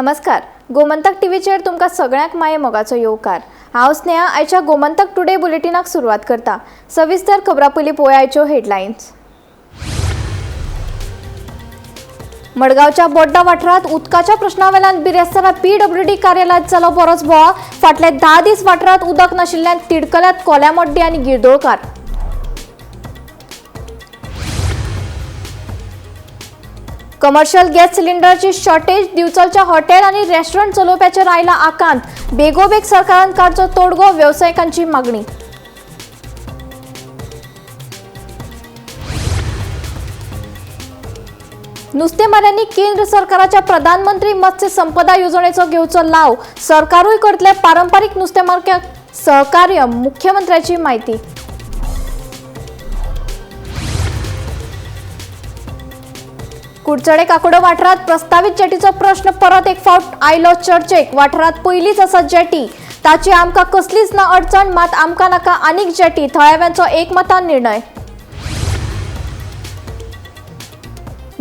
नमस्कार. गोमंतक टीव्हीचेर तुमकां सगळ्यांक माये मोगाचो येवकार. हांव स्नेहा. आयच्या गोमंतक टुडे बुलेटिनाक सुरवात करता. सविस्तर खबरां पयलीं पळोवया आयच्यो हेडलायन्स. मडगांवच्या बोड्डा वाठारांत उदकाच्या प्रश्नावेल्यान बिरेस्तारा PWD कार्यालयात जालो बरोच बोवाळ. फाटले 10 दीस वाठारांत उदक नाशिल्ल्यान तिडकल्यात कोल्यामोड्डी आनी गिरदोळकार. कमर्शियल गॅस सिलिंडरची शॉर्टेज दिवचलच्या हॉटेल आनी रेस्टॉरंट चलोवप्याचेर आयला आकांत. बेगोबेग सरकारान काडचो तोडगो, वेवसायिकांची मागणी. नुस्तेमाऱ्यांनी केंद्र सरकाराच्या प्रधानमंत्री मत्स्य संपदा योजनेचो घेवचो लाव. सरकारूय करतले पारंपारीक नुस्तेमारक्यांक सहकार्य, मुख्यमंत्र्याची माहिती. कुडचडे काकोडो वाठारात प्रस्तावित जेटीचो प्रश्न परत एक फावट आयलो चर्चेक. वाठारात पयलीच आसा जेटी, ताची आमकां कसलीच ना अडचण, मात आमकां नाका आनीक जेटी, थळाव्यांचो एकमतान निर्णय.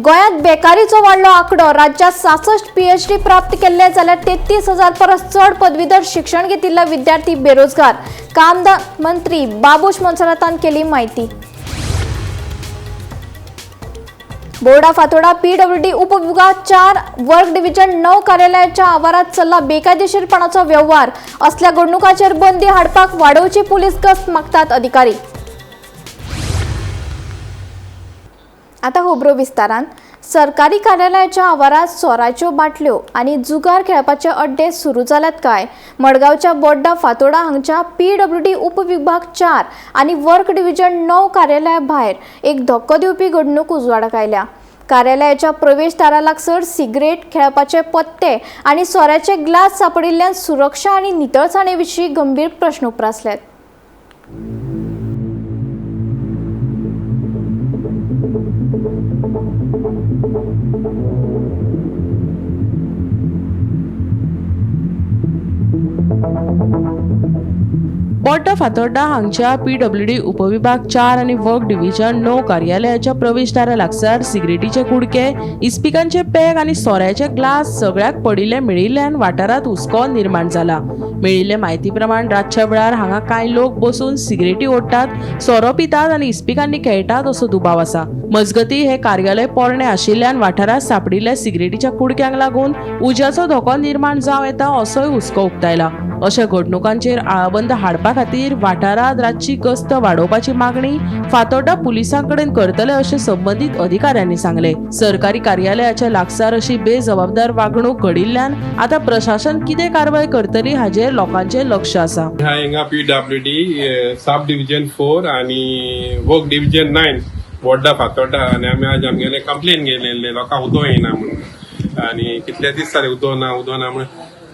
गोंयांत बेकारीचो वाडलो आंकडो. राज्यात 66 PhD प्राप्त केल्ले जाल्यार 33,000 परस चड पदवीधर शिक्षण घेतिल्ले विद्यार्थी बेरोजगार. कामदार मंत्री बाबूश मोन्सेरातान केली माहिती. बोर्डा फातोर्डा PWD उपविभाग 4 वर्क डिव्हिजन 9 कार्यालयाच्या आवारात चल्ला बेकायदेशीरपणाचो व्यवहार. असल्या घडणुकांचेर बंदी हाडपाक वाडोवची पुलीस गस्त मागतात अधिकारी. आता खबरो विस्तारान. सरकारी कार्यालयाच्या आवारात सोराच्यो बाटल्यो आनी जुगार खेळपाचे अड्डे सुरू जाल्यात काय? मडगांवच्या बोड्डा फातोर्डा हांगच्या PWD उपविभाग 4 आनी वर्क डिव्हिजन 9 कार्यालया भायर एक धक्को दिवपी घडणूक उजवाडाक आयल्या. कार्यालयाच्या प्रवेशदारा लागसर सिगरेट, खेळपाचे पत्ते आनी सोऱ्याचे ग्लास सापडिल्ल्यान सुरक्षा आनी नितळसाणे विशीं गंभीर प्रस्न उप्रासल्यात. बोड्डा फातोर्डा हांगच्या PWD उपविभाग 4 आनी वर्क डिव्हिजन 9 कार्यालयाच्या प्रवेशदारा लागसार सिगरेटीचे कुडके, इस्पिकांचे पॅक आनी सोऱ्याचे ग्लास सगळ्याक पडिल्ले मेळिल्ल्यान वाठारांत हुस्को निर्माण जाला. मेळिल्ले म्हायती प्रमाण रातच्या वेळार हांगा कांय लोक बसून सिगरेटी ओडटात, सोरो पितात आनी इस्पिकांनी खेळटात असो दुबाव आसा. मजगती हे कार्यालय पोरणे आशिल्ल्यान वाठारांत सापडिल्ल्या सिगरेटीच्या कुडक्यांक लागून उज्याचो धोको निर्माण जावं येता असोय हुस्को उक्तायला. अशा घडणुकांचेर आळाबंद हाडपा खातीर वाठारांत रातची गस्त वाडोवपाची मागणी फातोर्डा पुलिसां कडेन करतले अशें संबंदीत अधिकाऱ्यांनी सांगले. सरकारी कार्यालयाच्या लागसार अशी बेजबाबदार वागणूक घडिल्ल्यान आता प्रशासन कितें कारवाय करतली हाचेर लोकांचें लक्ष आसा. हिंगा PWD सब डिव्हिजन 4 आनी वर्क डिव्हिजन 9 बोड्डा फातोर्डा आनी आमी आज आमगेले कंप्लेन गेलेले लोकांक उदो येना म्हणून आनी कितले दीस जाले उदो ना म्हणून.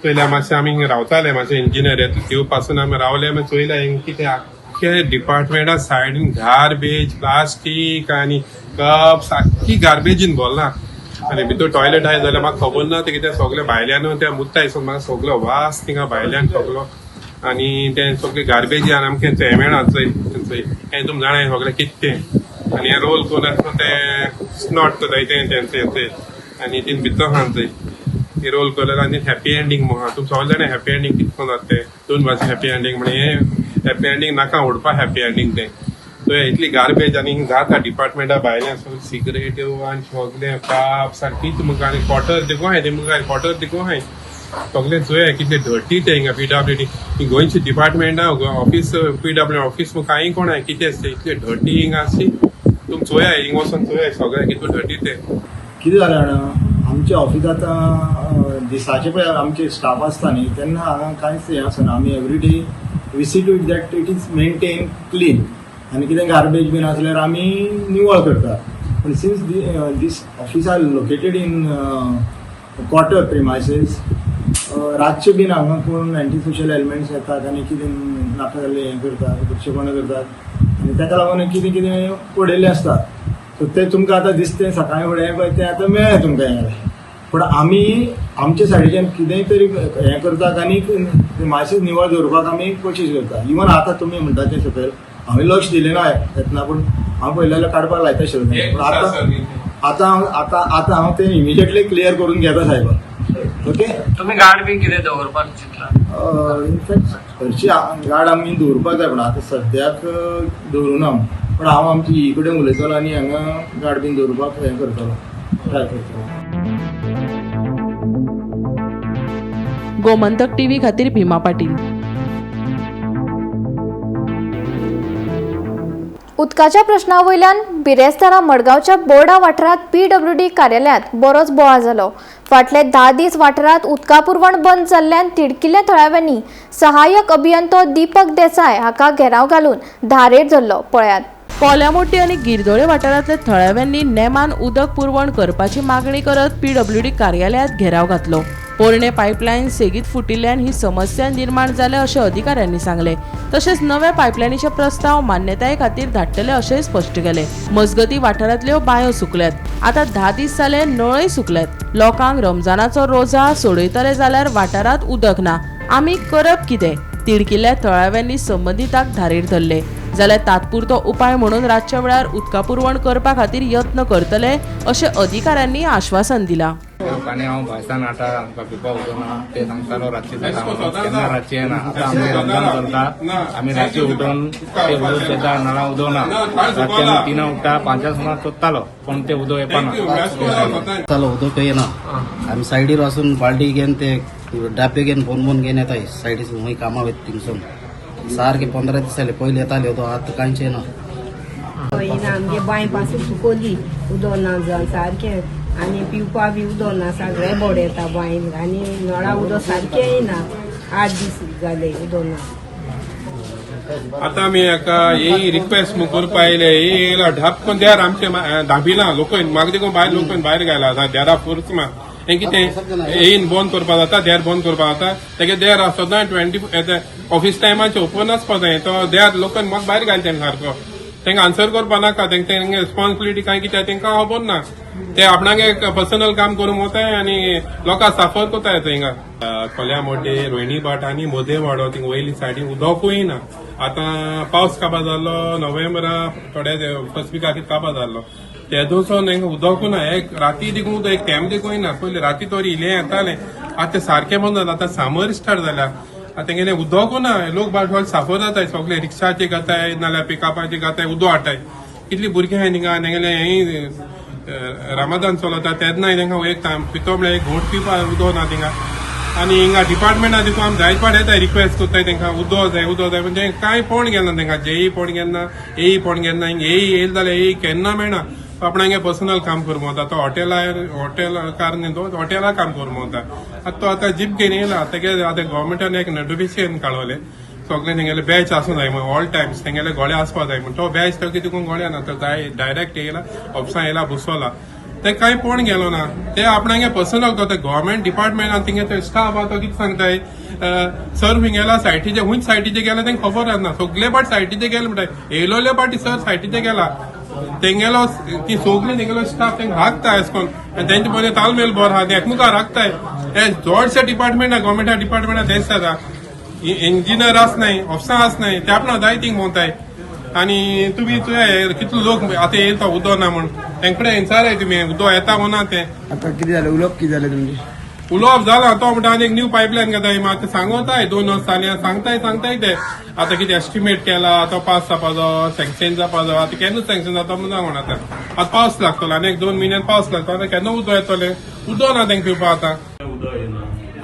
पयल्या मातशें आमी रावताले, मातशें इंजिनियर येता त्यो पासून आमी रावले. मागीर चोयलें हिंगा कितें आख्खे डिपार्टमेंटा सायडीन गार्बेज, प्लास्टीक आनी कप्स आख्खी गार्बेजीन भरला. आनी भितर टॉयलेट आहाय जाल्यार म्हाका खबर ना ते कितें सगळें भायल्यान त्या मुद्दा हिसोन म्हाका सगळो वास थिंगा भायल्यान सगळो आनी ते सगळे गार्बेजीन आमकां ते मेळना थंय. हें तुमी जाणाय सगळें कितें तें आनी हें रोल करून तें स्नॉट तेंचे आनी तीन भितर आहा थंय हे रोल कलर आनी हॅपी एंडींग म्हणून तुमी सगळे जाणां हॅपी एंडींग कितको जाता तें 2 भाशे हॅपी एंडींग म्हणजे हे हॅपी एंडींग नाका उडपा हॅपी एंडींग तें. सो इतली गार्बेज आनी जाता डिपार्टमेंटा भायल्यान सगळे सिगरेट आनी सगळे काप्स आनी कितें मुखार आनी क्वॉटर देखून हाय ते मुखार क्वॉटर देखून हाय सगळे चोया कितले धर्टी ते हिंगा PWD ही गोंयची डिपार्टमेंटा ऑफिस PWD ऑफिस मुखार हांय कोण हाय कितें आसता इतले धर्टी हिंगा आसली. तुमी चोया हिंगा वचून चोया सगळे कितले धर्टी ते. कितें जालें जाणा आमच्या ऑफिसांत दिसाचे पळय आमचे स्टाफ आसता न्ही तेन्ना हांगा कांयच हें आसना. आमी everyday we see to it that it is maintain clean आनी कितें गार्बेज बीन आसल्यार आमी निवळ करतात. पूण since this office are located in quarter premises रातचे बीन हांगा कोण एंटी सोशल एलिमेंट्स येतात आनी कितें नाका जाल्लें हें करतात, प्रक्षेपणां करतात आनी ताका लागून कितें कितें पडयल्लें आसता. सो ते तुमकां आतां दिसतें सकाळीं फुडें पळय तें आतां मेळ्ळें तुमकां हें. पूण आमी आमचे सायडीच्यान कितेंय तरी हें करतात आनी मातशें निवळ दवरपाक आमी कोशिश करता. इवन आतां तुमी म्हणटा तें सकयल हांवें लक्ष दिलें ना येतना पूण हांव पयलें जाल्यार काडपाक लायता आशिल्लो. पूण आतां हांव तें इमिजिएटली क्लियर करून घेता सायबा. ओके. तुम्ही गाड बी कितें दवरपाक चिंतला? इनफॅक्ट हरशी गाड आमी दवरपाक जाय, पण आतां सद्याक दवरुना. पण हांव आमची ही कडेन उलयतलो आनी हांगा गाड बीन दवरपाक हें करतलो, ट्राय करतलो. गोमंतक टीव्ही खातीर भीमा पाटील. उदकाच्या प्रश्ना वयल्यान बिरेस्तारा मडगांवच्या बोर्डा वाठारांत PWD कार्यालयांत बरोच बोवाळ जालो. फाटले 10 दीस वाठारांत उदका पुरवण बंद जाल्ल्यान तिडकिल्ल्या थळाव्यांनी सहाय्यक अभियंतो दीपक देसाय हाका घेराव घालून धारेर धरलो. पळयात. कोल्यामोटी आनी गिरदोळे वाठारांतल्या थळाव्यांनी नेमान उदक पुरवण करपाची मागणी करत PWD कार्यालयांत घेराव घातलो. पोरणे पायपलायन सेगीत फुटिल्ल्यान ही समस्या निर्माण जाल्या अशें अधिकाऱ्यांनी सांगले. तशेंच नव्या पायपलायनीचे प्रस्ताव मान्यताये खातीर धाडटले अशेंय स्पश्ट केले. मजगती वाठारांतल्यो बांयो सुकल्यात. आतां 10 दीस जाले नळय सुकल्यात. लोकांक रमजानाचो रोजा सोडयतले जाल्यार वाठारांत उदक ना. आमी करप कितें? तिडकिल्ल्या थळाव्यांनी संबंधिताक धारेर धरले. जाल्यार तात्पुरतो उपाय म्हणून रातच्या वेळार उदका पुरवण करपा खातीर यत्न करतले अशें अधिकाऱ्यांनी आश्वासन दिलां. लोकांनी हांव भायसान हाडटा, आमकां पिवपाक उदक ना ते सांगतालो रातचे जाता म्हणून. केन्ना रातचे येना. आतां आमी रमजान करता, आमी रातचे उठोवन ते उदक येता, नळा उदक ना. रातचे आमी 3 उठता, 5 सुमार सोदतालो, पण ते उदक येपाना. उदक येना. आमी सायडीर वचून बाल्टी घेवन ते डाबे घेवन बोन घेवन येताय सायडीसून. खंय कामां वयता थिंगसून. सारखे 15 दीस जाले. पयलीं येताले उदक, आतां कांयच येना. आमगे बांय पासून सुकोली उदक ना जावन सारकें. आनी पिवपा बी उदक ना, सगळे बोड येता बांयन. आनी नळा उदक सारकें येना. 8 दीस जाले उदक ना. आता आमी हाका ही रिक्वेस्ट करपा येयले, येयला ढाप करून देर आमचे धांबिला लोक म्हाका देखून भायर लोक भायर घायला आतां देरा फोर्स मा. हें कितें येयन बंद करपा जाता, देर बंद करपा जाता. तेगे देर सदां 20 ऑफिस टायमाचे ओपन आसपा जाय. तो देर लोकांनी म्हाका भायर घालता सारको. तांकां आन्सर करपा नाका. तांकां रिस्पॉन्सिबिलिटी काय कितें तांकां खबर ना. ते आपणागे पर्सनल काम करूंक वताय आनी लोकां साफर कोताय थिंगा. कोल्या मोटे रोहिणी भाट आनी मोदे वाडो थिंग वयली सायडीन उदकूय ना. आतां पावस काबार जाल्लो नोव्हेंबरा थोडे फर्स्ट विका काबार जाल्लो. ते दिवसून तांकां उदकूय ना. एक राती देखून एक टायम देखूय ना. पयलीं राती तोरी इले येताले. आतां ते सारकें बंद जाता. आतां समर स्टार्ट जाल्या. आतां तेंगेले उदकूय ना. लोक बाटवाल साफर जाताय. सगळे रिक्षाचे घाताय नाल्यार पिकअपाचे घाताय उदक हाडटाय. कितली भुरगीं आहाय थिंगा. तेंगेले रामादान चलता तेन्नाय तांकां एक पितो म्हळ्यार एक घोट पिवपा उदक ना थिंगा. आनी हिंगा डिपार्टमेंटा देखून आमी जायत पाट येताय रिक्वेस्ट कोत्ताय तांकां उदक जाय पण तें कांय पळोवन गेलना तांकां. जेई पळोवन गेलना, एई पळोवन गेलना. हिंगा एई येयली जाल्यार एई केन्ना मेळना. आपणागे पर्सनल काम करूं वता. तो हॉटेलार न्ही तो हॉटेलार काम करूं वता. आतां तो आतां जीप घेवन येयला. तेगे आतां गव्हर्मेंटान एक नोटिफिकेशन काडवलें. सगळे तेंगेले बॅच आसूं जाय म्हणून ऑल टायम्स तेंगेले गोळे आसपा जाय म्हणून. तो बॅच तो कितें गोळ्या ना. तो डायरेक्ट येयला ऑफिसां येयला बसवला. ते कांय पळोवन गेलो ना. ते आपणागे पर्सनल तो गव्हर्मेंट डिपार्टमेंटान तिंगे स्टाफ आहा तो कितें सांगताय सर हुंय गेला सायटीचे हुंय सायटीचे गेला तांकां खबर आसना. सगळे पाट सायटीचे गेले म्हणटाय. येयलोले पाटी सर सायटीचे गेला. तेंगेलो ती सगळे तेंगेलो स्टाफ तांकां राखताय अशें करून. आनी तेंचे पयलीं तालमेल बरो आहा. ते एकमुखार राखताय. हे चडशे डिपार्टमेंटा गव्हर्मेंटा डिपार्टमेंटा तेच जाता. इंजिनियर आसनाय, ऑफिसां आसनाय. ते आपणा जाय थिंग भोंवताय. आनी तुमी कितलो लोक आतां येता उदक ना म्हण तेंचे कडेन विचाराय तुमी उदक येता म्हणा. ते आतां कितें जालें उलोवप कितें जालें तुमचें? उलोवप जाला. तो म्हणटा आनी एक न्यू पायपलायन घेताय. आतां सांगताय 2 वर्स जालीं सांगताय ते. आतां कितें एस्टिमेट केला तो पास जावपाचो सँक्शन जावपाचो. आतां केन्ना सँक्शन जाता म्हणून सांगून आतां पावस लागतलो. आनी एक 2 म्हयन्यान पावस लागतो. आतां केन्ना उदक येतलें? उदक ना तांकां पिवपा आतां.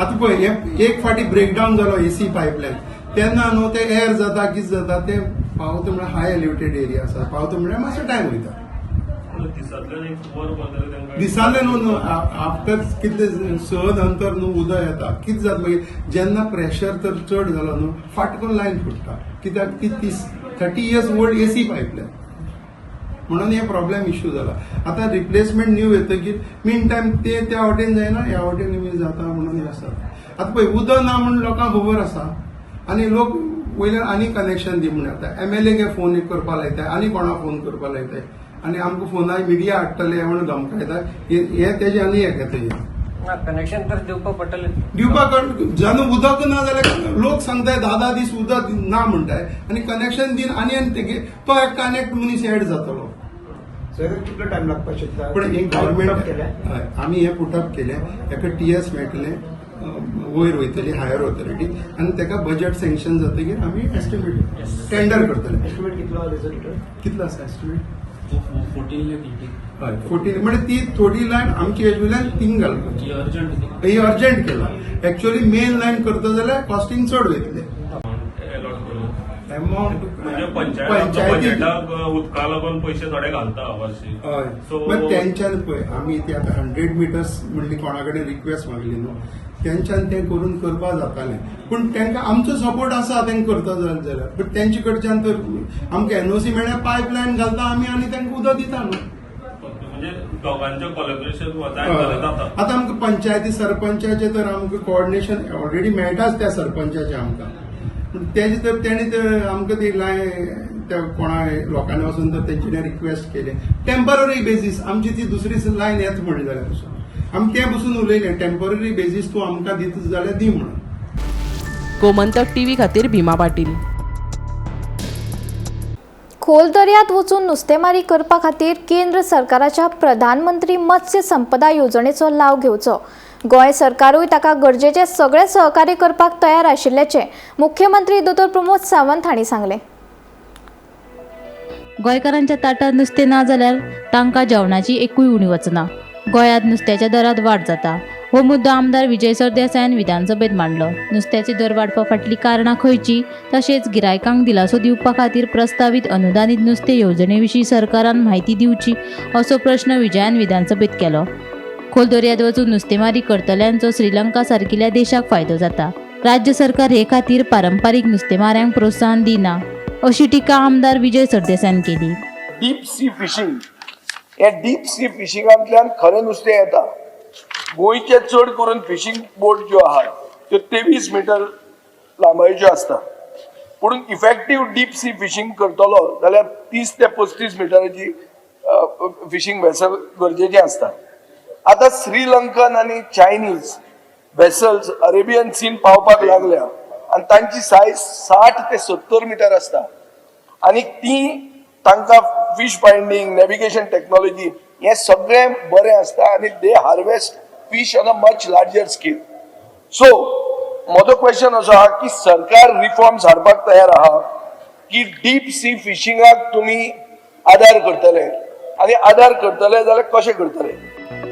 आतां पळय एक फावटी ब्रेकडावन जालो एसी पायपलायन. तेन्ना न्हू ते एअर जाता कितें जाता ते पावता म्हळ्यार हाय एलिवेटेड एरिया आसा. पावता म्हळ्यार मातसो टायम वयता. दिसाले न्हू आफ्टर कितले स नंतर न्हू उदक येता. कितें जाता मागीर जेन्ना प्रेशर तर चड जालो न्हू फाटकून लायन फुटता. कित्याक ती 30 years ओल्ड एसी पायपलायन म्हणून हे प्रॉब्लेम इश्यू जाला. आतां रिप्लेसमेंट न्यू येतकीर मीन टायम ते त्या वाटेन जायना ह्या वाटेन जाता म्हणून हे आसा. आतां पळय उदक ना म्हणून लोकांक खबर आसा. आनी लोक वयल्यान आनी कनेक्शन दी म्हणून येता. MLA फोन करपा लायताय आनी कोणाक फोन करपा लायताय. आनी आमकां फोनार मिडिया हाडटले म्हणून धमकायता. हे तेजे आनी एक येता. कनेक्शन तर दिवपाक पडटलें. दिवपाक जेन्ना उदक ना जाल्यार लोक सांगताय 10 दीस उदक ना म्हणटाय. आनी कनेक्शन दिन आनी तेगे तो एक कनेक्ट मनीस एड जातलो. सर कितलो टाइम लागपाक शकता पण एक गव्हर्मेंट आमी हे पुटअप केले हेका टीएस मेळटले वयर वयतली हायर ऑथॉरिटी आनी तेका बजेट सँक्शन जातकीर आमी एस्टिमेट टेंडर करतले. एस्टिमेट कितलो रिझल्ट कितलो आसा एस्टिमेट 14 म्हणजे ती थोडी लायन आमची एजवेल्यान थिंग घालपाची ही अर्जंट केला. एक्चुअली मेन लायन करता जाल्यार कॉस्टिंग चड वयतले. अमाउंट म्हणजे पंचायती उदका लागून पयशे थोडे घालता वर्षी. हय पण तेंच्यान पळय आमी ती आतां 100 मिटर्स म्हणली कोणा कडेन रिक्वेस्ट मागली न्हू तेंच्यान तें करून करपा जातालें पूण तेंकां आमचो सपोर्ट आसा तेंकां करता जाल्यार बट तेंचे कडच्यान तर आमकां एनओसी मेळ्ळ्यार पायपलायन घालता आमी आनी तेंकां उदक दिता न्हू. म्हणजे दोगांचें कोलॅबोरेशन जाता. आतां आमकां पंचायती सरपंचाचे तर आमकां कोऑर्डिनेशन ऑलरेडी मेळटाच त्या सरपंचाचे आमकां पूण तेजे तर तेणी तर आमकां ती त्या कोणा लोकांनी वचून तर तेंच्यांनी रिक्वेस्ट केले टेम्पररी बेजीस आमची ती दुसरी लायन येत म्हणली जाल्यार पसून आमी ते बसून उलयले टेम्पररी बेजीस तूं आमकां दित जाल्यार दी म्हणून. गोमंतक टीव्ही खातीर भीमा पाटील. खोल दर्यांत वचून नुस्तेमारी करपा खातीर केंद्र सरकाराच्या प्रधानमंत्री मत्स्य संपदा येवजणेचो लाव घेवचो. गोंय सरकारूय ताका गरजेचे सगळे सहकार्य करपाक तयार आशिल्ल्याचे मुख्यमंत्री दोतोर प्रमोद सावंत हांणी सांगले. गोंयकारांच्या ताटात नुस्तें ना जाल्यार तांकां जेवणाची एकूय उणी वचना. गोंयांत नुस्त्याच्या दरांत वाड जाता. हो मुद्दो आमदार विजय सरदेसायान विधानसभेत मांडलो. नुस्त्याचे दर वाडपा फाटली कारणां खंयची तशेंच गिरायकांक दिलासो दिवपा खातीर प्रस्तावित अनुदानीत नुस्तें येवजणे विशीं सरकारान म्हायती दिवची असो प्रश्न विजयान विधानसभेत केलो. खोल दर्यांत वचून नुस्तेमारी करतल्यांचो श्रीलंका सारकिल्या देशाक फायदो जाता. राज्य सरकार हे खातीर पारंपारीक नुस्तेमाऱ्यांक प्रोत्साहन दिना अशी टिका आमदार विजय सरदेसायान केली. डीप सी फिशींग हे डीप सी फिशिंगांतल्यान खरें नुस्तें येता. गोंयचे चड करून फिशींग बोट ज्यो आहात त्यो 23 मिटर लांबायेच्यो आसता पूण इफेक्टीव डीप सी फिशींग करतलो जाल्यार 30 ते 35 मिटराची फिशींग वेसल गरजेची आसता. आता श्रीलंकन आनी चायनीज वेसल्स अरेबियन सीन पावपाक लागल्या आनी तांची सायज 60 ते 70 मिटर आसता आनी ती तांकां फिश फायंडिंग नॅव्हिगेशन टेक्नॉलॉजी हे सगळें बरें आसता आनी they harvest fish on a much larger scale. So म्हजो क्वेश्चन असो आहा की सरकार रिफॉर्म्स हाडपाक तयार आहा की डीप सी फिशिंगाक तुमी आदार करतले आनी आदार करतले जाल्यार कशें करतले.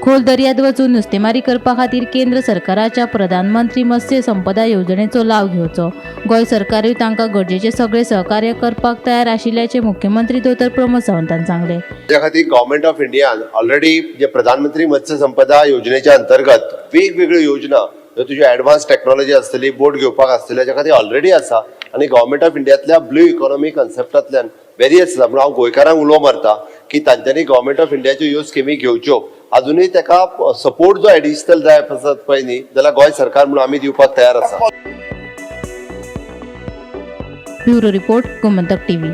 खोल दर्यांत वचून नुस्तेमारी करपा खातीर केंद्र सरकाराच्या प्रधानमंत्री मत्स्य संपदा येवजणेचो लाव घेवचो. गोंय सरकारूय तांकां गरजेचे सगळे सहकार्य करपाक तयार आशिल्ल्याचे मुख्यमंत्री दोतोर प्रमोद सावंतान सांगले. त्या खातीर गव्हर्मेंट ऑफ इंडियान ऑलरेडी जे प्रधानमंत्री मत्स्य संपदा योजनेच्या अंतर्गत वेगवेगळ्यो योजना तुजी एडवान्स टेक्नॉलॉजी आसतली बोट घेवपाक आसतली हाच्या खातीर ऑलरेडी आसा आनी गव्हर्मेंट ऑफ इंडियातल्या ब्लू इकॉनॉमी कन्सेप्टांतल्यान वेरियस आसा. म्हणून हांव गोंयकारांक उलो मारता की तांच्यांनी गव्हर्मेंट ऑफ इंडियाच्यो ह्यो स्किमी घेवच्यो. अजूनही ताका सपोर्ट जो एडिशनल जाय आसत पळय न्ही जाल्यार गोंय सरकार म्हणून आमी दिवपाक तयार आसा. Bureau report Gomantak TV.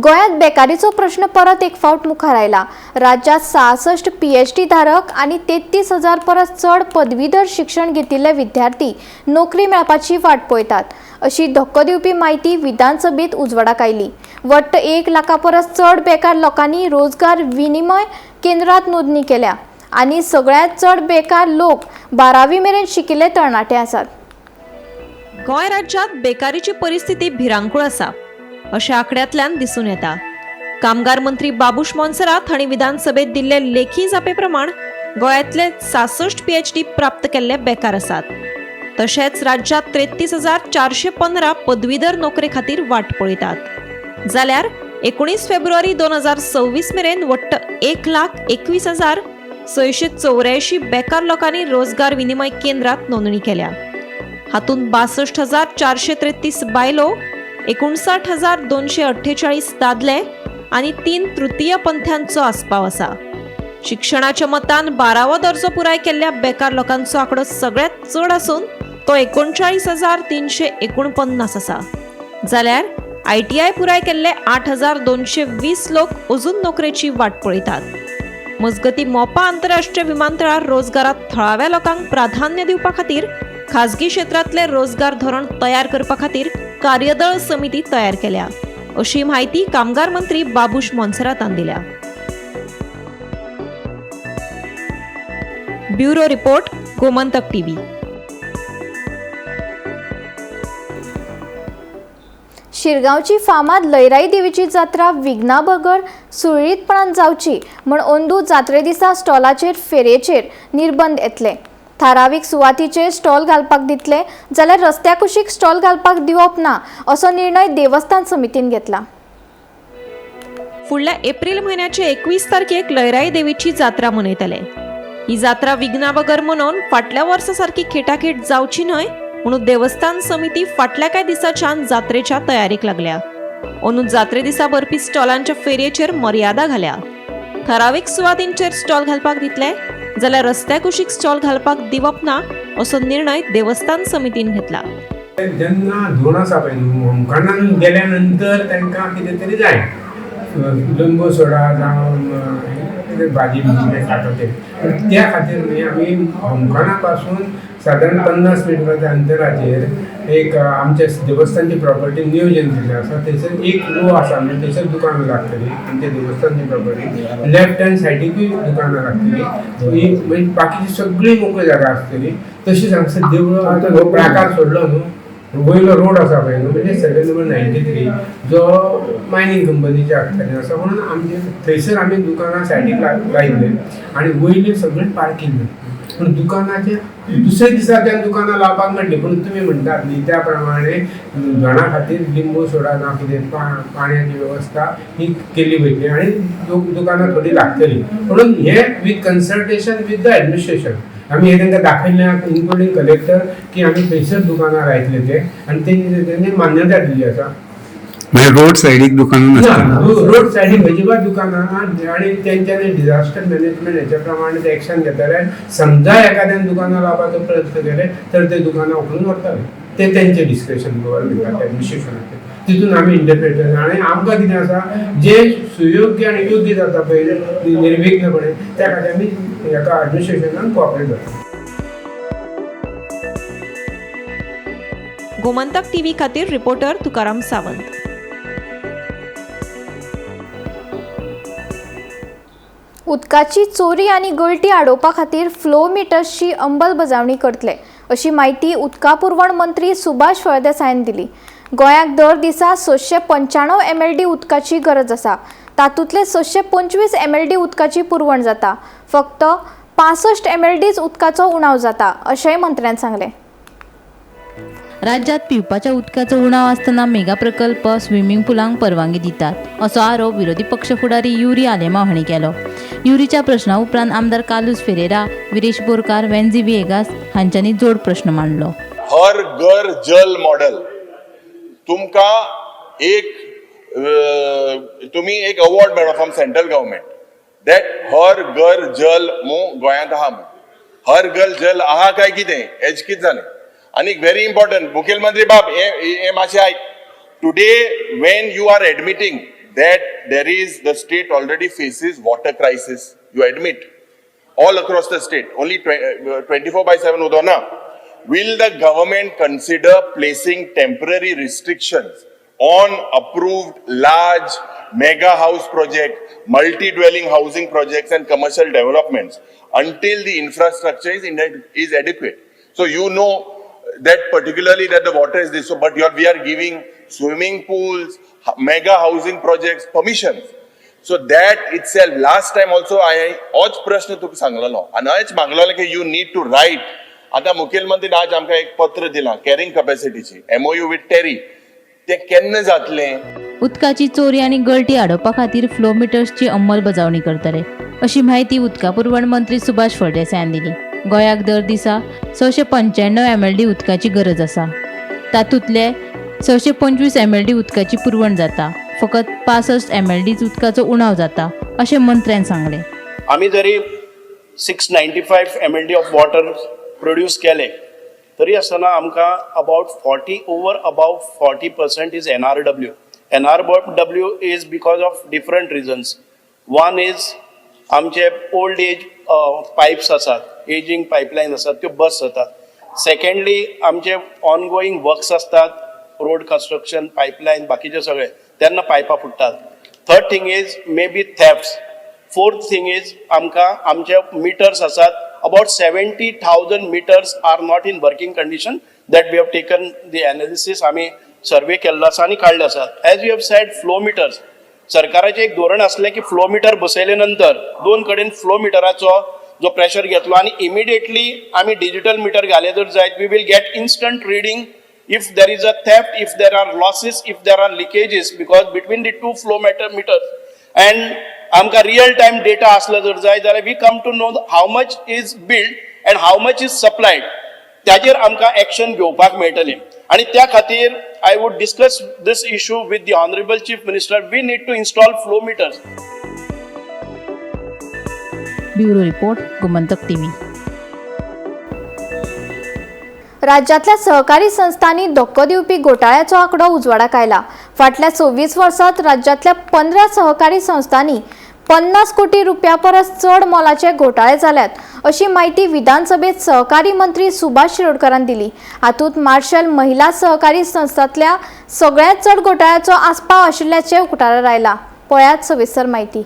गोंयांत बेकारीचो प्रश्न परत एक फावट मुखार आयला. राज्यात 66 PhD धारक आणि 33,000 परस चड पदवीधर शिक्षण घेतिल्ले विद्यार्थी नोकरी मेळपाची वाट पळयतात अशी धक्को दिवपी म्हायती विधानसभेत उजवाडाक आयली. वट्ट 1 लाखा परस चड बेकार लोकांनी रोजगार विनिमय केंद्रात नोंदणी केल्या आणि सगळ्यात चड बेकार लोक 12वी मेरेन शिकिल्ले तरणाटे आसात. गोंय राज्यात बेकारीची परिस्थिती भिरांकूळ आसा अशा आंकड्यांतल्यान दिसून येता. कामगार मंत्री बाबूश मोन्सेरात हांणी विधानसभेत दिल्ले लेखी जापे प्रमाण गोंयांतले 66 PhD प्राप्त केल्ले बेकार आसात. तशेंच राज्यात 33,415 पदवीधर नोकरे खातीर वाट पळयतात. जाल्यार 19 फेब्रुवारी 2026 मेरेन वट्ट 1,21,684 बेकार लोकांनी रोजगार विनिमय केंद्रात नोंदणी केल्या. हातूंत 62,433 बायलो, 59,248 दादले आनी 3 तृतीय पंथ्यांचो आस्पाव आसा. शिक्षणाच्या मतान 12वो दर्जो पुराय केल्ल्या बेकार लोकांचो आंकडो सगळ्यांत चड आसून तो 39,349 आसा. जाल्यार ITI पुराय केल्ले 8,220 लोक अजून नोकरेची वाट पळयतात. मजगती मोपा आंतरराष्ट्रीय विमानतळार रोजगारात थळाव्या लोकांक प्राधान्य दिवपा खातीर खाजगी क्षेत्रातले रोजगार धोरण तयार करपा खातीर कार्यदळ समिती तयार केल्या. अशी माहिती कामगार मंत्री बाबूश मोन्सेरातान दिल्या. Bureau report, Gomantak TV. शिरगांवची फामाद लयराई देवीची जात्रा विघ्नाबगर सुरळीतपणान जावची म्हण अंदू जात्रे दिसा स्टॉलाचेर फेरयेचेर निर्बंध येतले. थारावीक सुवातीचेर स्टॉल घालपाक दितले जाल्यार रस्त्या कुशीक स्टॉल घालपाक दिवप ना असो निर्णय देवस्थान समितीन घेतला. फुडल्या एप्रिल म्हयन्याचे 21 तारखेक लयराई देवीची जात्रा मनयतले. ही जात्रा विघ्नाबगर मनोवन फाटल्या वर्सा सारखी खेटाखेट जावची न्हय म्हणून देवस्थान समिती फाटल्या कांय दिसाच्यान जात्रेच्या तयारीक लागल्या. अंदू जात्रे दिसा भरपी स्टॉलांच्या फेरयेचेर मर्यादा घाल्या. ठरावीक सुवातींचेर स्टॉल घालपाक दितले जाल्यार रस्त्या कुशीक स्टॉल घालपाक दिवप ना असो निर्णय देवस्थान समितीन घेतला. जेन्ना धोण आसा पळय न्हू, होमखंडान गेल्या नंतर तांकां कितें तरी जाय, लिंबू सोडा जावं भाजी बिजी खाता ते, त्या खातीर न्ही आमी होमखंडा पासून सादारण 50 मिनटाच्या अंतराचेर एक आमच्या देवस्थानची प्रॉपर्टी नियोजन केल्लें आसा. थंयसर एक रो आसा, म्हणजे थंयसर दुकानां लागतली आमच्या देवस्थानची प्रॉपर्टी. लेफ्ट हँड सायडीकूय दुकानां लागतली, म्हणजे बाकीची सगळी मोकळी जागा आसतली. तशीच हांगसर देवळां आतां हो प्राकार सोडलो न्हू, वयलो रोड आसा पळय न्हू, म्हणजे सर्वे नंबर 93 जो मायनिंग कंपनीचे हातान आसा, म्हणून आमचे थंयसर आमी दुकानां सायडीक लायिल्ले आनी वयले सगळे पार्किंग. पूण दुकानाचे दुसऱ्या दिसाच्यान दुकानां लावपाक मेळटली, पूण तुमी म्हणटात न्ही त्या प्रमाणे घरा खातीर लिंबू सोडा ना कितें पाण्याची वेवस्था ही केली वयतली आनी दुकानां थोडी लागतली. म्हणून हे with consultation with the administration आमी हे तांकां दाखयल्लें, इन्क्लुडींग कलेक्टर, की आमी थंयसर दुकानां लायतले ते, आनी तेणी मान्यताय दिली आसा. म्हणजे रोड सायडीक दुकानां रोड सायडीक अजिबात दुकानां आनी तेंच्यांनी डिझास्टर मॅनेजमेंट हेच्या प्रमाणे ते एक्शन घेतले. समजा एखाद्यान दुकानां लावपाचो प्रयत्न केले तर ते दुकानां उखलून व्हरताले. ते तेंचे डिस्क्रिप्शन गव्हर्नमेंटाचें एडमिनिस्ट्रेशनाचें, तितून आमी इंटरप्रिटेशन आनी आमकां कितें आसा जे सुयोग्य आनी योग्य जाता पळय निर्विघ्नपणे त्या खातीर आमी हेका एडमिनिस्ट्रेशनान कोऑपरेट करता. गोमंतक टीव्ही खातीर रिपोर्टर तुकाराम सावंत. उदकाची चोरी आनी गळटी आडोवपा खातीर फ्लो मिटर्सची अंमलबजावणी करतले अशी माहिती उदका पुरवण मंत्री सुभाष फळदेसायन दिली. गोंयाक दर दिसा 695 MLD उदकाची गरज आसा. तातूंतले 625 MLD उदकाची पुरवण जाता. फक्त 65 MLDच उदकाचो उणाव जाता अशेंय मंत्र्यान सांगले. राज्यात पिवपाच्या उदकाचो उणाव आसतना मेगा प्रकल्प स्विमींग पुलांक परवानगी दितात असो आरोप विरोधी पक्ष फुडारी युरी आलेमा हांणी केलो. युरीच्या प्रश्ना उपरांत आमदार कालूस फेरेरा, विरेश बोरकार, वेन्झी विएगास हांच्यांनी जोड प्रश्न मांडलो. हर घर जल मॉडेल तुमकां तुमी एक अवॉर्ड मेळ्ळो फ्रॉम सेंट्रल गव्हर्मेंट दॅट हर घर जल गोंयांत आहा. हर घर जल आहा काय कितें हेच कितें जालें. आनी व्हेरी इम्पॉर्टंट मुखेलमंत्री बाब हे मातशें आयक. Today when you are admitting that there is the state already faces water crisis, you admit, all across the state, only 24/7 udona. Will the government consider placing temporary restrictions on approved large mega house project, multi-dwelling housing projects and commercial developments until the infrastructure is adequate? So you know that particularly that the water is this, so but we are giving swimming pools, mega housing projects permissions. So that itself, last time also I होच प्रश्न तुका सांगलेलो आनी हयच मागलेलो की you need to write. आता मुखेलमंत्री आज आमकां एक पत्र दिलां कॅरिंग कॅपॅसिटीची MOU विथ टेरी. ते केन्ना जातलें? उदकाची चोरी आनी गळटी आडोवपा खातीर फ्लो मिटर्सची अंमलबजावणी करतले अशी माहिती उदका पुरवण मंत्री सुभाष फळदेसायन दिली. गोंयाक दर दिसा 695 MLD उदकाची गरज आसा. तातूंतले 625 MLD उदकाची पुरवण जाता. फकत 65 MLD उदकाचो उणाव जाता अशें मंत्र्यान सांगले. आमी जरी 695 MLD ऑफ वॉटर प्रोड्यूस केले तरी आसतना आमकां about 40% is NRW. NRW is because of different reasons. One is आमचे ओल्ड एज पायप्स आसात, एजिंग पायपलायन आसात त्यो बस जातात. सेकंडली आमचे ऑनगोईंग वर्क्स आसतात, रोड कन्स्ट्रक्शन, पायपलायन, बाकीचे सगळे तेन्ना पायपां फुट्टात. Third thing is may be thefts. Fourth thing is आमकां आमचे मिटर्स आसात, about 70,000 meters are not in working condition. That we have taken the analysis, आमी सर्वे केल्लो आसा आनी काडले आसात. As you have said, flow meters. सरकाराचें एक धोरण आसलें की फ्लो मिटर बसयले नंतर दोन कडेन फ्लो मिटराचो जो प्रेशर घेतलो आनी इमिडिएटली आमी डिजिटल मिटर घाले जर जायत, we will get instant reading if there is a theft, if there are losses, if there are leakages, because between the two flow meters and amka real time data asla jar jay जाल्यार we come to know how much is billed and how much is supplied. त्याचेर आमकां action घेवपाक मेळटलें आनी त्या खातीर I would discuss this issue with the Honorable Chief Minister. We need to install flow meters. Bureau report, Gomantak TV. राज्यातल्या सहकारी संस्थांनी धक्को दिवपी घोटाळ्याचो आंकडो उजवाडाक आयला. फाटल्या 24 वर्सांत राज्यातल्या 15 सहकारी संस्थांनी 50 कोटी रुपया परस चड मोलाचे घोटाळे जाल्यात, अशी माहिती विधानसभेत सहकारी मंत्री सुभाष शिरोडकरान दिली. हातूंत मार्शल महिला सहकारी संस्थांतल्या सगळ्यात चड घोटाळ्याचो आस्पाव आशिल्ल्याचे उक्ताडार आयला. पळयात सविस्तर माहिती.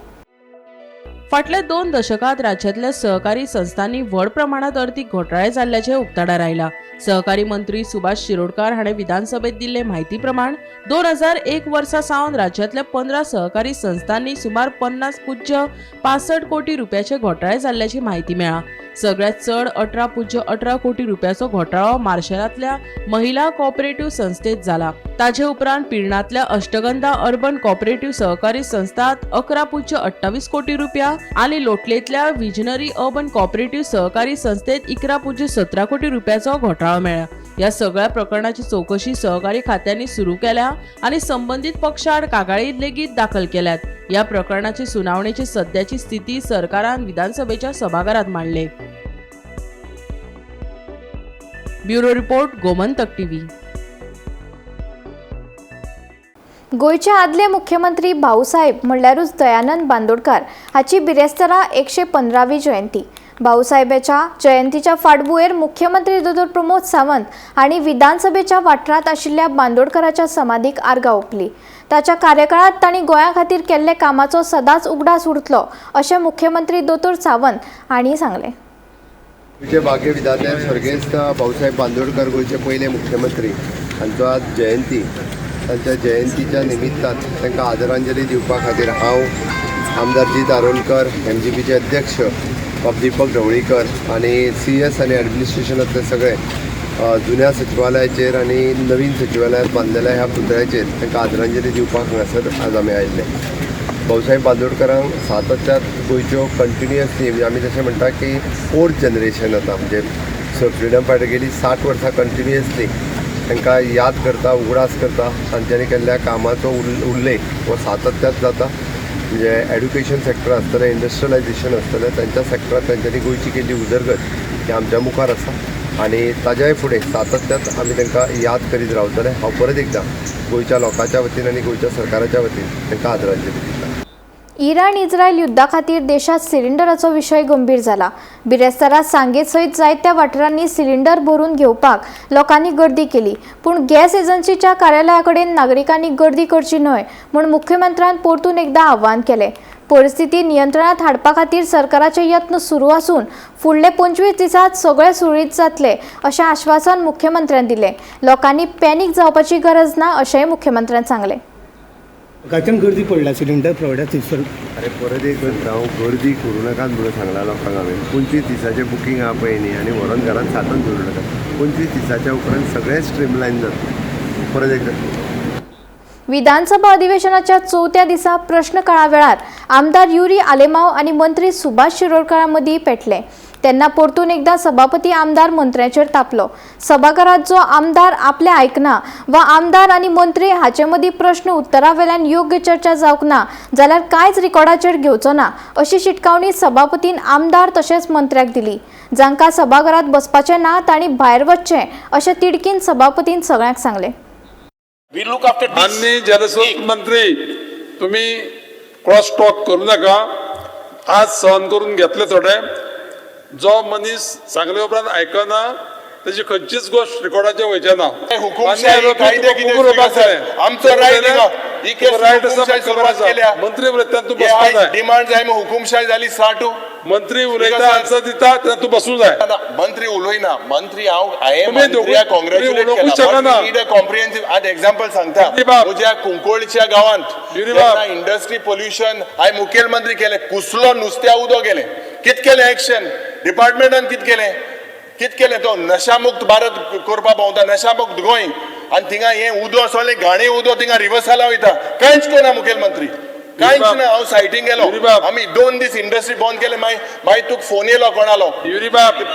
फाटल्या 2 दशकात राज्यातल्या सहकारी संस्थांनी व्हड प्रमाणात अर्थीक घोटाळे जाल्ल्याचे उक्ताडार आयला. सहकारी मंत्री सुभाष शिरोडकार हाणें विधानसभेत दिल्ले म्हायती प्रमाण 2001 वर्सा सावन राज्यातल्या 15 सहकारी संस्थांनी सुमार 50.65 कोटी रुपयाचे घोटाळे जाल्ल्याची म्हायती मेळ्ळा. सगळ्यात चड 18.18 कोटी रुपयाचो घोटाळो मार्शलांतल्या महिला कोऑपरेटिव्ह संस्थेत जाला. ताचे उपरांत पिर्णांतल्या अष्टगंधा अर्बन कोऑपरेटिव्ह सहकारी संस्थांत 11.28 कोटी रुपया आनी लोटलेंतल्या विजनरी अर्बन कोऑपरेटिव्ह सहकारी संस्थेत 11.17 कोटी रुपयाचो घोटाळो मेळ्ळा. या सगळ्या प्रकरणाची चौकशी सहकारी खात्यांनी सुरू केल्या आणि संबंधित पक्षाड कागाळी लेगीत दाखल केल्यात. या प्रकरणाची सुनावणेची सध्याची स्थिती सरकारान विधानसभेच्या सभाघरात मांडले. Bureau report, Gomantak TV. गोयचे आदले मुख्यमंत्री भाऊसाहेब म्हणल्यारूच दयानंद बांदोडकार हाची बिरेस्तारा 115वी जयंती. भाऊसाहेबाच्या जयंतीच्या फाटभुंयेर मुख्यमंत्री दोतोर प्रमोद सावंत हांणी विधानसभेच्या वाठारांत आशिल्ल्या बांदोडकराच्या समाधीक आर्गां ओंपली. ताच्या कार्यकाळात तांणी गोंया खातीर केल्ले कामाचो सदांच उगडास उरतलो अशें मुख्यमंत्री दोतोर सावंत हांणी सांगलें. गोयचे भाग्य विधाते स्वर्गेस्त भाऊसाहेब बांदोडकर गोयचे पयले मुख्यमंत्री हांचो आज जयंती. तांच्या जयंतीच्या निमित्तान तांकां आदरांजली दिवपा खातीर हांव, आमदार जी दारोलकर, MGPचे अध्यक्ष बाब दीपक ढवळीकर आनी CS आनी ॲडमिनिस्ट्रेशनांतले सगळे जुन्या सचिवालयाचेर आनी नवीन सचिवालयात बांदलेल्या ह्या पुतळ्याचेर तांकां आदरांजली दिवपाक हांगासर आज आमी आयिल्ले. भाऊसाहेब बांदोडकरांक सातत्यात गोंयच्यो कंटिन्युअसली, म्हणजे आमी तशें म्हणटा की 4th जनरेशन आतां, म्हणजे फ्रिडम फायटर गेली 60 वर्सां कंटिन्युअसली तांकां याद करता, उगडास करता. तांच्यांनी केल्ल्या कामाचो उल्लेख हो सातत्यात जाता. म्हणजे एड्युकेशन सेक्टर आसतलें, इंडस्ट्रियलायझेशन आसतलें, तांच्या सेक्टरांत तांच्यांनी गोंयची केल्ली उदरगत ही आमच्या मुखार आसा आनी ताज्याय फुडें सातत्यात आमी तांकां याद करीत रावतले. हांव परत एकदां गोंयच्या लोकांच्या वतीन आनी गोंयच्या सरकाराच्या वतीन तांकां आदरांजली दिता. इराण इस्रायल युद्धा खातीर देशात सिलिंडराचो विशय गंभीर जाला. बिरेस्तारा सांगे सयत जायत्या वाठारांनी सिलिंडर भरून घेवपाक लोकांनी गर्दी केली, पूण गॅस एजन्सीच्या कार्यालया कडेन नागरिकांनी गर्दी करची न्हय म्हूण मुख्यमंत्र्यान परतून एकदां आव्हान केलें. परिस्थिती नियंत्रणात हाडपा खातीर सरकाराचे यत्न सुरू आसून फुडले 25 दिसांत सगळें सुरळीत जातलें अशें आश्वासन मुख्यमंत्र्यान दिलें. लोकांनी पॅनीक जावपाची गरज ना अशेंय मुख्यमंत्र्यान सांगलें. लोकांच्यान गर्दी पडल्या सिलिंडर प्रोवायडर थंयसर. अरे परत एक हांव गर्दी करूं नाकात म्हणून सांगला लोकांक हांवें. 25 दिसाचें बुकींग आहा पळय न्ही आनी व्हरोन घरांत साठोवन दवरूं नाका. 25 दिसाच्या उपरांत सगळें स्ट्रीमलायन जाता. परत एकदां विधानसभा अधिवेशनाच्या 4थ्या दिसा प्रश्नकाळा वेळार आमदार युरी आलेमाव आनी मंत्री सुभाष शिरोडकारा मदीं पेटले. तेन्ना परतून एकदां सभापती आमदार मंत्र्याचेर तापलो. सभाघरांत जो आमदार आपले आयकना वा आमदार आनी मंत्री हाचे मदीं प्रश्न उतरां वेल्यान योग्य चर्चा जावंक ना जाल्यार कांयच रिकॉर्डाचेर घेवचो ना अशी शिटकावणी सभापतीन आमदार तशेंच मंत्र्याक दिली. जांकां सभाघरांत बसपाचें ना तांणी भायर वचचें अशें तिडकीन सभापतीन सगळ्यांक सांगलें. माननीय जलस्रोत मंत्री, तुम्ही क्रॉस टॉक करू नका. आज सहन करून घेतले थोडे. जो मनीस सांगले उपरांत आयकना त्याची खंयचीच गोष्ट रिकॉर्डाचेर वयचे ना. आमचो रायट ही केस राईट आसा हुकुमशाही खबर सुरवात आसा केल्या मंत्री उलयतना तूं बसपाक जाय डिमांड जाय मग हुकुमशाही झाली स्टार्ट मंत्री उलयता आन्सर दिता तेन्ना तूं बसूं जाय मंत्री उलयना मंत्री हांव तुम्ही दोघूय- कॉंग्रॅच्युलेट तुम्ही उलोवंकूच शकना. केला कॉम्प्रिहेन्सिव्ह आज एक्झाम्पल सांगता युनिबाब. म्हज्या कुंकोळच्या गावांत युनिबाब. इंडस्ट्री पोल्युशन हांवें मुखेलमंत्री केले कुसलो नुस्त्या उदो गेले कित केलें एक्शन डिपार्टमेंटान कित केलें तो नशामुक्त भारत करपा पावता नशामुक्त गोंय आनी थिंगा हें उदो सगळें घाणें उदो थिंगा रिवर्साला वयता कांयच करना मुखेलमंत्री कांयच ना हांव सायटींग गेलो आमी 2 दीस इंडस्ट्री बंद केले मागीर तुका फोन येयलो कोणालो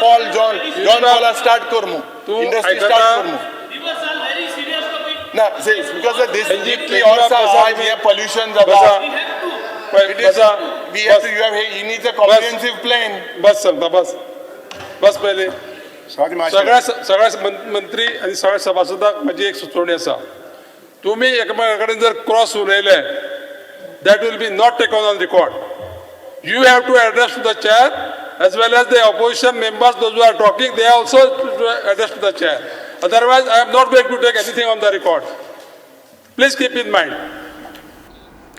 पॉल जॉन पॉला स्टार्ट कर मू इंडस्ट्री स्टार्ट कर मू ना बिकॉज दिस डीपली ऑल्सो आज हे पोल्युशन जाता he needs a comprehensive plan. बस सांगता बस पहिले सगळ्या मंत्री आणि सगळ्या सभासदांक माझी एक सुचोवणी आसा तुम्ही एकामेका कडेन जर क्रॉस उलयले that will be not taken on record. You have to address to the chair as well as the opposition members, those who are talking, they also address to the chair. Otherwise, I am not going to take anything on the record. Please keep in mind.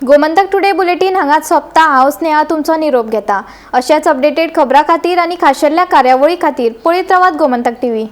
Gomantak today bulletin हांगाच सोंपता. हांव स्नेहा तुमचो निरोप घेता. अशाच updated खबरां खातीर आनी खाशेल्ल्या कार्यावळी खातीर पळयत रावात गोमंतक टीव्ही.